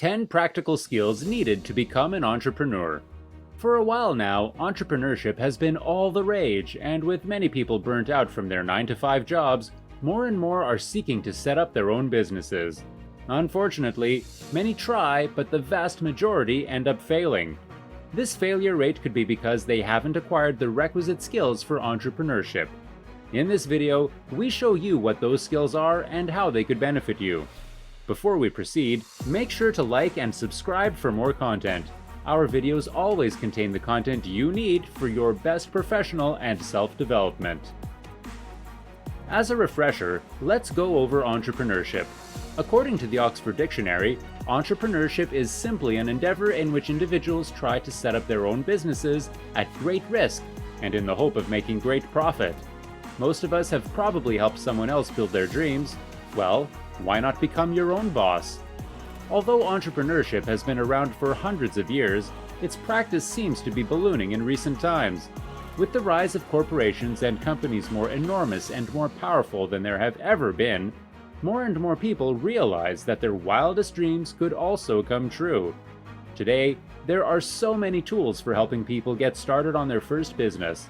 10 practical skills needed to become an entrepreneur. For a while now, entrepreneurship has been all the rage, and with many people burnt out from their 9-to-5 jobs, more and more are seeking to set up their own businesses. Unfortunately, many try, but the vast majority end up failing. This failure rate could be because they haven't acquired the requisite skills for entrepreneurship. In this video, we show you what those skills are and how they could benefit you. Before we proceed, make sure to like and subscribe for more content. Our videos always contain the content you need for your best professional and self-development. As a refresher, let's go over entrepreneurship. According to the Oxford Dictionary, entrepreneurship is simply an endeavor in which individuals try to set up their own businesses at great risk and in the hope of making great profit. Most of us have probably helped someone else build their dreams. Well, why not become your own boss? Although entrepreneurship has been around for hundreds of years, its practice seems to be ballooning in recent times. With the rise of corporations and companies more enormous and more powerful than there have ever been, more and more people realize that their wildest dreams could also come true. Today, there are so many tools for helping people get started on their first business.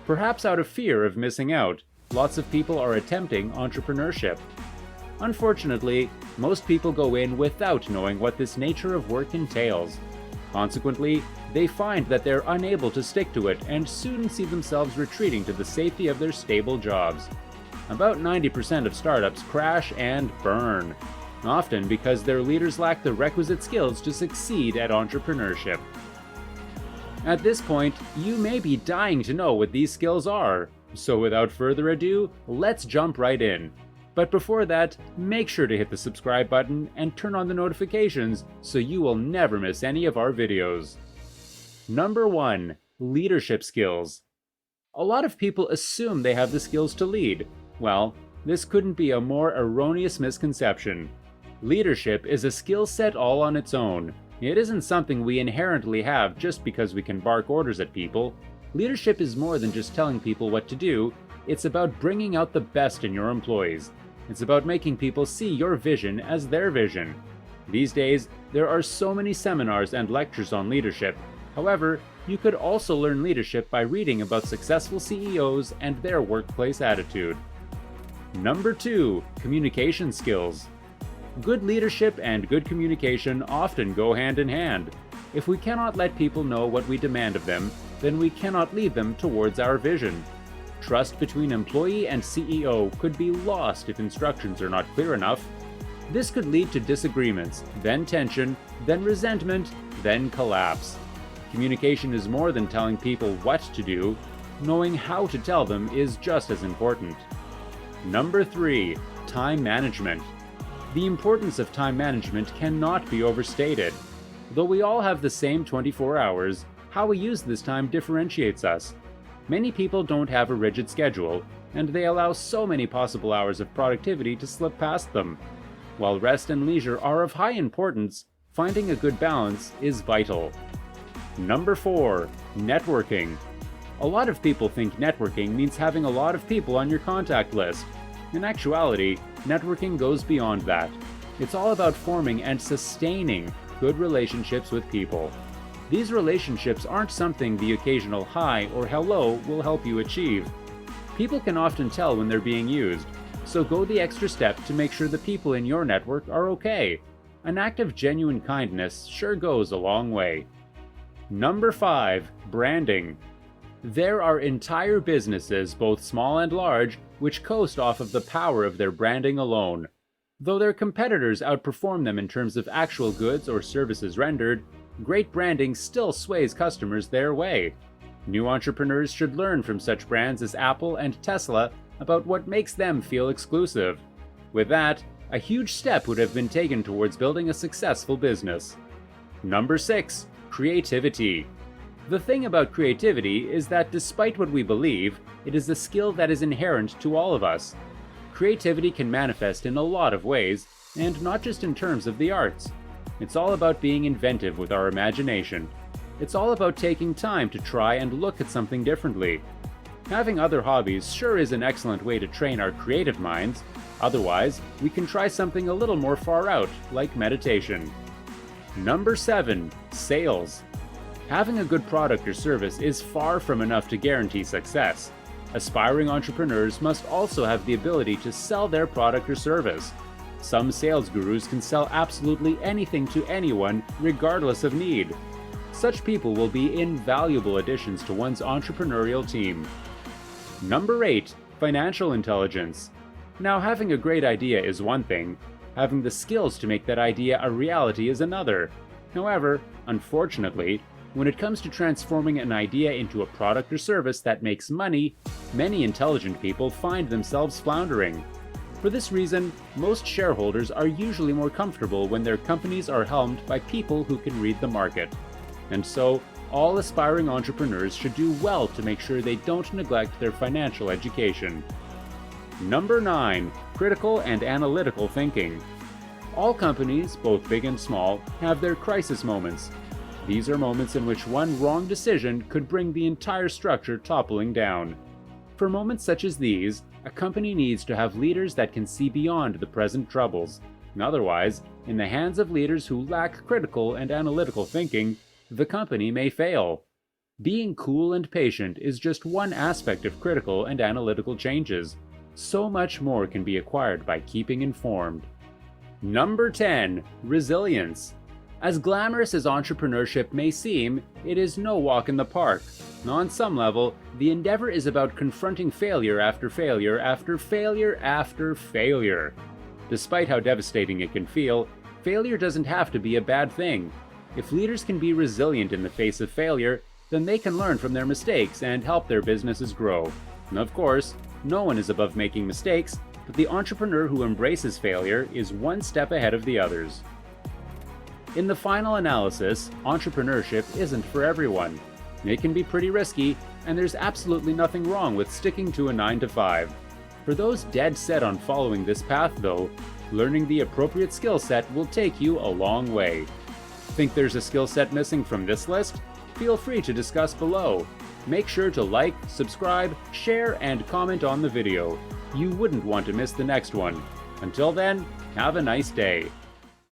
Perhaps out of fear of missing out, lots of people are attempting entrepreneurship. Unfortunately, most people go in without knowing what this nature of work entails. Consequently, they find that they're unable to stick to it and soon see themselves retreating to the safety of their stable jobs. About 90% of startups crash and burn, often because their leaders lack the requisite skills to succeed at entrepreneurship. At this point, you may be dying to know what these skills are, so without further ado, let's jump right in. But before that, make sure to hit the subscribe button and turn on the notifications so you will never miss any of our videos. Number 1. Leadership skills. A lot of people assume they have the skills to lead. Well, this couldn't be a more erroneous misconception. Leadership is a skill set all on its own. It isn't something we inherently have just because we can bark orders at people. Leadership is more than just telling people what to do. It's about bringing out the best in your employees. It's about making people see your vision as their vision. These days, there are so many seminars and lectures on leadership. However, you could also learn leadership by reading about successful CEOs and their workplace attitude. Number 2. Communication skills. Good leadership and good communication often go hand in hand. If we cannot let people know what we demand of them, then we cannot lead them towards our vision. Trust between employee and CEO could be lost if instructions are not clear enough. This could lead to disagreements, then tension, then resentment, then collapse. Communication is more than telling people what to do. Knowing how to tell them is just as important. Number 3. Time management. The importance of time management cannot be overstated. Though we all have the same 24 hours, how we use this time differentiates us. Many people don't have a rigid schedule, and they allow so many possible hours of productivity to slip past them. While rest and leisure are of high importance, finding a good balance is vital. Number 4. Networking. A lot of people think networking means having a lot of people on your contact list. In actuality, networking goes beyond that. It's all about forming and sustaining good relationships with people. These relationships aren't something the occasional hi or hello will help you achieve. People can often tell when they're being used, so go the extra step to make sure the people in your network are okay. An act of genuine kindness sure goes a long way. Number 5. Branding. There are entire businesses, both small and large, which coast off of the power of their branding alone. Though their competitors outperform them in terms of actual goods or services rendered, great branding still sways customers their way. New entrepreneurs should learn from such brands as Apple and Tesla about what makes them feel exclusive. With that, a huge step would have been taken towards building a successful business. Number 6. Creativity. The thing about creativity is that despite what we believe, it is a skill that is inherent to all of us. Creativity can manifest in a lot of ways, and not just in terms of the arts. It's all about being inventive with our imagination. It's all about taking time to try and look at something differently. Having other hobbies sure is an excellent way to train our creative minds. Otherwise, we can try something a little more far out, like meditation. Number 7. Sales. Having a good product or service is far from enough to guarantee success. Aspiring entrepreneurs must also have the ability to sell their product or service. Some sales gurus can sell absolutely anything to anyone, regardless of need. Such people will be invaluable additions to one's entrepreneurial team. Number 8. Financial intelligence. Now, having a great idea is one thing. Having the skills to make that idea a reality is another. However, unfortunately, when it comes to transforming an idea into a product or service that makes money, many intelligent people find themselves floundering. For this reason, most shareholders are usually more comfortable when their companies are helmed by people who can read the market. And so, all aspiring entrepreneurs should do well to make sure they don't neglect their financial education. Number 9. Critical and analytical thinking. All companies, both big and small, have their crisis moments. These are moments in which one wrong decision could bring the entire structure toppling down. For moments such as these, a company needs to have leaders that can see beyond the present troubles. Otherwise, in the hands of leaders who lack critical and analytical thinking, the company may fail. Being cool and patient is just one aspect of critical and analytical changes. So much more can be acquired by keeping informed. Number 10. Resilience. As glamorous as entrepreneurship may seem, it is no walk in the park. On some level, the endeavor is about confronting failure after failure after failure after failure. Despite how devastating it can feel, failure doesn't have to be a bad thing. If leaders can be resilient in the face of failure, then they can learn from their mistakes and help their businesses grow. And of course, no one is above making mistakes, but the entrepreneur who embraces failure is one step ahead of the others. In the final analysis, entrepreneurship isn't for everyone. It can be pretty risky, and there's absolutely nothing wrong with sticking to a 9-to-5. For those dead set on following this path, though, learning the appropriate skill set will take you a long way. Think there's a skill set missing from this list? Feel free to discuss below. Make sure to like, subscribe, share, and comment on the video. You wouldn't want to miss the next one. Until then, have a nice day.